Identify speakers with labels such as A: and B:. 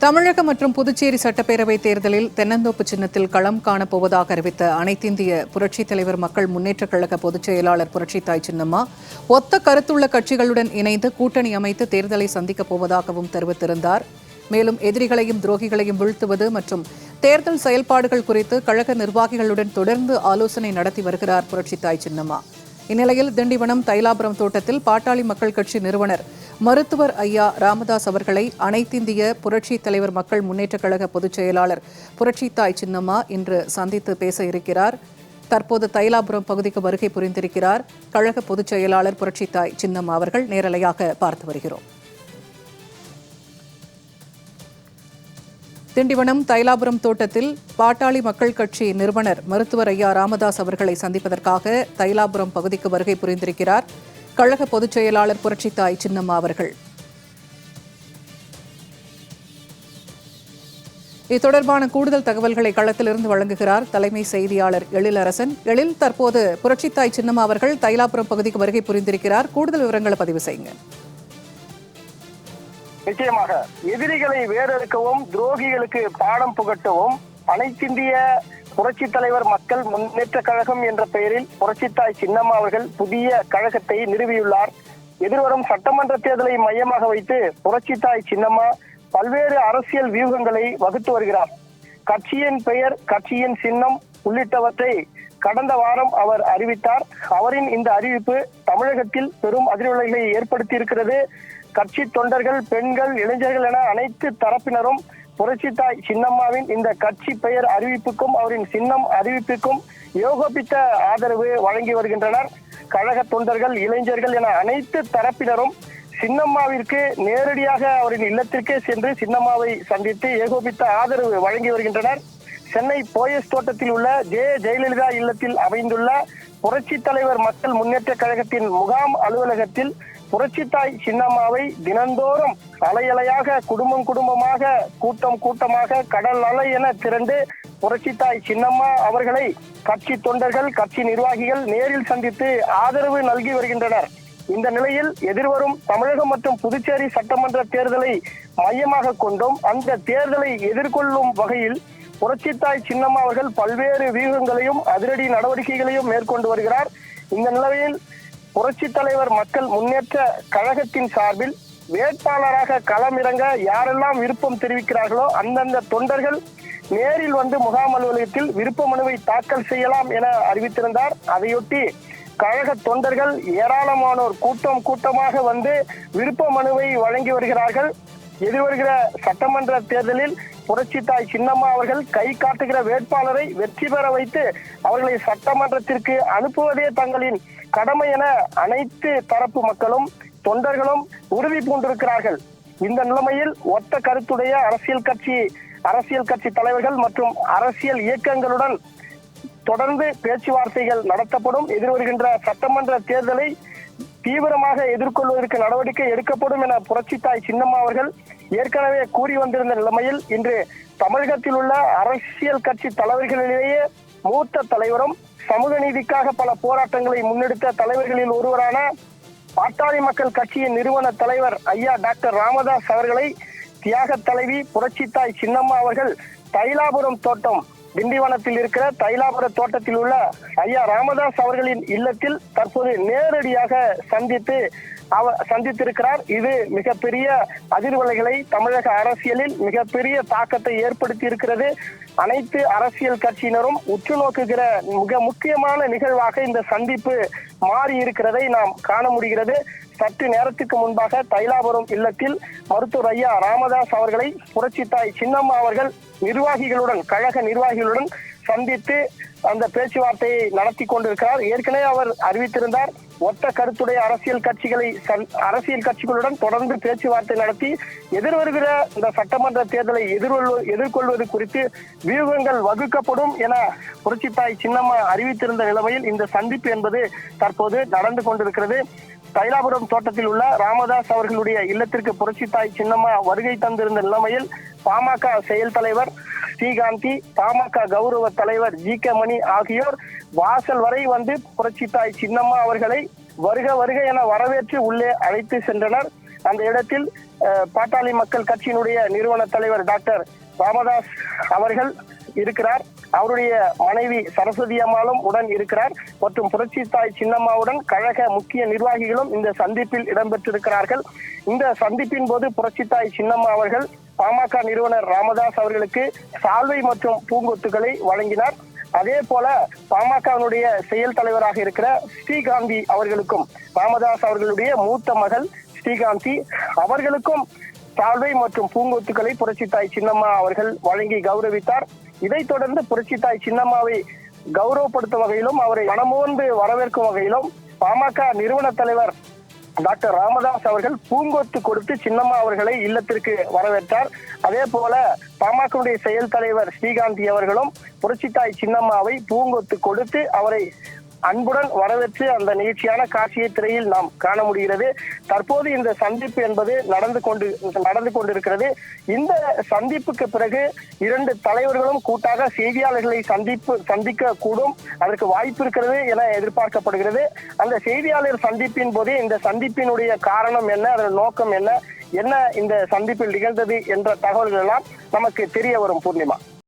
A: தமிழகம் மற்றும் புதுச்சேரி சட்டப்பேரவை தேர்தலில் தென்னந்தோப்பு சின்னத்தில் களம் காணப்போவதாக அறிவித்த அனைத்திந்திய புரட்சித் தலைவர் மக்கள் முன்னேற்றக் கழக பொதுச் செயலாளர் புரட்சித்தாய் சின்னம்மா ஒத்த கருத்துள்ள கட்சிகளுடன் இணைந்து கூட்டணி அமைத்து தேர்தலை சந்திக்கப் போவதாகவும் தெரிவித்திருந்தார். மேலும் எதிரிகளையும் துரோகிகளையும் வீழ்த்துவது மற்றும் தேர்தல் செயல்பாடுகள் குறித்து கழக நிர்வாகிகளுடன் தொடர்ந்து ஆலோசனை நடத்தி வருகிறார் புரட்சித்தாய் சின்னம்மா. இந்நிலையில் திண்டிவனம் தைலாபுரம் தோட்டத்தில் பாட்டாளி மக்கள் கட்சி நிறுவனர் மருத்துவர் ஐயா ராமதாஸ் அவர்களை அனைத்திந்திய புரட்சித் தலைவர் மக்கள் முன்னேற்றக் கழக பொதுச் செயலாளர் புரட்சித்தாய் சின்னம்மா இன்று சந்தித்து பேச இருக்கிறார். தற்போது தைலாபுரம் பகுதிக்கு வருகை புரிந்திருக்கிறார் கழக பொதுச் செயலாளர் புரட்சித்தாய் சின்னம்மா அவர்கள். நேரலையாக பார்த்து வருகிறோம். திண்டிவனம் தைலாபுரம் தோட்டத்தில் பாட்டாளி மக்கள் கட்சி நிறுவனர் மருத்துவர் ஐயா ராமதாஸ் அவர்களை சந்திப்பதற்காக தைலாபுரம் பகுதிக்கு வருகை புரிந்திருக்கிறார் கழக பொதுச் செயலாளர் புரட்சித்தாய் சின்னம்மா அவர்கள். இது தொடர்பான கூடுதல் தகவல்களை களத்திலிருந்து வழங்குகிறார் தலைமை செய்தியாளர் எழிலரசன். தற்போது புரட்சித்தாய் சின்னம்மா அவர்கள் தைலாபுரம் பகுதிக்கு வருகை புரிந்திருக்கிறார். கூடுதல் விவரங்களை பதிவு செய்யுங்க.
B: நிச்சயமாக எதிரிகளை வேறறுக்கவும் துரோகிகளுக்கு பாடம் புகட்டவும் அனைத்திந்திய புரட்சி தலைவர் மக்கள் முன்னேற்ற கழகம் என்ற பெயரில் புரட்சித்தாய் சின்னம்மா அவர்கள் புதிய கழகத்தை நிறுவியுள்ளார். எதிர்வரும் சட்டமன்ற தேர்தலை மையமாக வைத்து புரட்சித்தாய் சின்னம்மா பல்வேறு அரசியல் வியூகங்களை வகுத்து வருகிறார். கட்சியின் பெயர், கட்சியின் சின்னம் உள்ளிட்டவற்றை கடந்த வாரம் அவர் அறிவித்தார். அவரின் இந்த அறிவிப்பு தமிழகத்தில் பெரும் அதிர்வலைகளை ஏற்படுத்தி இருக்கிறது. கட்சி தொண்டர்கள், பெண்கள், இளைஞர்கள் என அனைத்து தரப்பினரும் புரட்சித்தாய் சின்னம்மாவின் இந்த கட்சி பெயர் அறிவிப்புக்கும் அவரின் சின்னம் அறிவிப்புக்கும் ஏகோபித்த ஆதரவு வழங்கி வருகின்றனர். கழக தொண்டர்கள், இளைஞர்கள் என அனைத்து தரப்பினரும் சின்னம்மாவிற்கு நேரடியாக அவரின் இல்லத்திற்கே சென்று சின்னம்மாவை சந்தித்து ஏகோபித்த ஆதரவு வழங்கி வருகின்றனர். சென்னை போயஸ் தோட்டத்தில் உள்ள ஜெயலலிதா இல்லத்தில் அமைந்துள்ள புரட்சி தலைவர் மக்கள் முன்னேற்ற கழகத்தின் முகாம் அலுவலகத்தில் புரட்சித்தாய் சின்னம்மாவை தினந்தோறும் அலையலையாக, குடும்பமாக, கூட்டமாக, கடல் அலை என திரண்டு புரட்சித்தாய் சின்னம்மா அவர்களை கட்சி தொண்டர்கள், கட்சி நிர்வாகிகள் நேரில் சந்தித்து ஆதரவு நல்கி வருகின்றனர். இந்த நிலையில் எதிர்வரும் தமிழகம் மற்றும் புதுச்சேரி சட்டமன்ற தேர்தலை மையமாக கொண்டும் அந்த தேர்தலை எதிர்கொள்ளும் வகையில் புரட்சித்தாய் சின்னம்மா அவர்கள் பல்வேறு வியூகங்களையும் அதிரடி நடவடிக்கைகளையும் மேற்கொண்டு வருகிறார். இந்த நிலையில் புரட்சி தலைவர் மக்கள் முன்னேற்ற கழகத்தின் சார்பில் வேட்பாளராக களமிறங்க யாரெல்லாம் விருப்பம் தெரிவிக்கிறார்களோ அந்தந்த தொண்டர்கள் நேரில் வந்து முகாம் அலுவலகத்தில் விருப்ப மனுவை தாக்கல் செய்யலாம் என அறிவித்திருந்தார். அதையொட்டி கழக தொண்டர்கள் ஏராளமானோர் கூட்டமாக வந்து விருப்ப மனுவை வழங்கி வருகிறார்கள். எதிர்வருகிற சட்டமன்ற தேர்தலில் புரட்சித்தாய் சின்னம்மா அவர்கள் கை காட்டுகிற வேட்பாளரை வெற்றி பெற வைத்து அவர்களை சட்டமன்றத்திற்கு அனுப்புவதே தங்களின் கடமை என அனைத்து தரப்பு மக்களும் தொண்டர்களும் உறுதி பூண்டிருக்கிறார்கள். இந்த நிலைமையில் ஒத்த கருத்துடைய அரசியல் கட்சி தலைவர்கள் மற்றும் அரசியல் இயக்கங்களுடன் தொடர்ந்து பேச்சுவார்த்தைகள் நடத்தப்படும். எதிர்வருகின்ற சட்டமன்ற தேர்தலை தீவிரமாக எதிர்கொள்வதற்கு நடவடிக்கை எடுக்கப்படும் என புரட்சித்தாய் சின்னம்மா அவர்கள் ஏற்கனவே கூறி வந்திருந்த நிலைமையில் இன்று தமிழகத்தில் உள்ள அரசியல் கட்சி தலைவர்களிலேயே மூத்த தலைவரும் சமூக நீதிக்காக பல போராட்டங்களை முன்னெடுத்த தலைவர்களில் ஒருவரான பாட்டாளி மக்கள் கட்சியின் நிறுவன தலைவர் ஐயா டாக்டர் ராமதாஸ் அவர்களை தியாக தலைவி புரட்சித்தாய் சின்னம்மா அவர்கள் தைலாபுரம் தோட்டம், திண்டிவனத்தில் இருக்கிற தைலாபுர தோட்டத்தில் உள்ள ஐயா ராமதாஸ் அவர்களின் இல்லத்தில் தற்போது நேரடியாக சந்தித்திருக்கிறார். இது மிகப்பெரிய அதிர்வலைகளை தமிழக அரசியலில் மிகப்பெரிய தாக்கத்தை ஏற்படுத்தி இருக்கிறது. அனைத்து அரசியல் கட்சியினரும் உற்று நோக்குகிற மிக முக்கியமான நிகழ்வாக இந்த சந்திப்பு மாறி இருக்கிறதை நாம் காண முடிகிறது. சற்று நேரத்துக்கு முன்பாக தைலாபுரம் இல்லத்தில் மருத்துவர் ஐயா ராமதாஸ் அவர்களை புரட்சித்தாய் சின்னம்மா அவர்கள் கழக நிர்வாகிகளுடன் சந்தித்து அந்த பேச்சுவார்த்தையை நடத்தி கொண்டிருக்கிறார். ஏற்கனவே அவர் அறிவித்திருந்தார் ஒத்த கருத்துடைய அரசியல் கட்சிகளுடன் தொடர்ந்து பேச்சுவார்த்தை நடத்தி எதிர்வருகிற இந்த சட்டமன்ற தேர்தலை எதிர்கொள்வது குறித்து வியூகங்கள் வகுக்கப்படும் என புரட்சித்தாய் சின்னம்மா அறிவித்திருந்த நிலைமையில் இந்த சந்திப்பு என்பது தற்போது நடந்து கொண்டிருக்கிறது. தைலாபுரம் தோட்டத்தில் உள்ள ராமதாஸ் அவர்களுடைய இல்லத்திற்கு புரட்சித்தாய் சின்னம்மா வருகை தந்திருந்த நிலைமையில் பாமக செயல் தலைவர் ஸ்ரீகாந்தி, பாமக கௌரவ தலைவர் ஜி.கே. மணி ஆகியோர் வாசல் வரை வந்து புரட்சித்தாய் சின்னம்மா அவர்களை வருக என வரவேற்று உள்ளே அழைத்து சென்றனர். அந்த இடத்தில் பாட்டாளி மக்கள் கட்சியினுடைய நிறுவன தலைவர் டாக்டர் ராமதாஸ் அவர்கள் இருக்கிறார். அவருடைய மனைவி சரஸ்வதி அம்மாளும் உடன் இருக்கிறார். மற்றும் புரட்சி தாய் சின்னம்மாவுடன் கழக முக்கிய நிர்வாகிகளும் இந்த சந்திப்பில் இடம்பெற்றிருக்கிறார்கள். இந்த சந்திப்பின் போது புரட்சி தாய் சின்னம்மா அவர்கள் பாமக நிறுவனர் ராமதாஸ் அவர்களுக்கு சால்வை மற்றும் பூங்கொத்துக்களை வழங்கினார். அதே போல பாமகவினுடைய செயல் தலைவராக இருக்கிற ஸ்ரீகாந்தி அவர்களுக்கும் ராமதாஸ் அவர்களுடைய மூத்த மகள் ஸ்ரீகாந்தி அவர்களுக்கும் சால்வை மற்றும் பூங்கொத்துக்களை புரட்சி தாய் சின்னம்மா அவர்கள் வழங்கி கௌரவித்தார். இதைத் தொடர்ந்து புரட்சி தாய் சின்னம்மாவை கௌரவப்படுத்தும் வகையிலும் அவரை மனமோர்ந்து வரவேற்கும் வகையிலும் பாமக நிறுவன தலைவர் டாக்டர் ராமதாஸ் அவர்கள் பூங்கொத்து கொடுத்து சின்னம்மா அவர்களை இல்லத்திற்கு வரவேற்றார். அதே போல பாமகவுடைய செயல் தலைவர் ஸ்ரீகாந்தி அவர்களும் புரட்சி தாய் சின்னம்மாவை பூங்கொத்து கொடுத்து அவரை அன்புடன் வரவேற்று அந்த நிகழ்ச்சியான காட்சியை திரையில் நாம் காண முடிகிறது. தற்போது இந்த சந்திப்பு என்பது நடந்து கொண்டிருக்கிறது. இந்த சந்திப்புக்கு பிறகு இரண்டு தலைவர்களும் கூட்டாக செய்தியாளர்களை சந்திக்க கூடும், அதற்கு வாய்ப்பு இருக்கிறது என எதிர்பார்க்கப்படுகிறது. அந்த செய்தியாளர் சந்திப்பின் போதே இந்த சந்திப்பினுடைய காரணம் என்ன, அதன் நோக்கம் என்ன, என்ன இந்த சந்திப்பில் நிகழ்ந்தது என்ற தகவல்கள் எல்லாம் நமக்கு தெரிய வரும். பூர்ணிமா.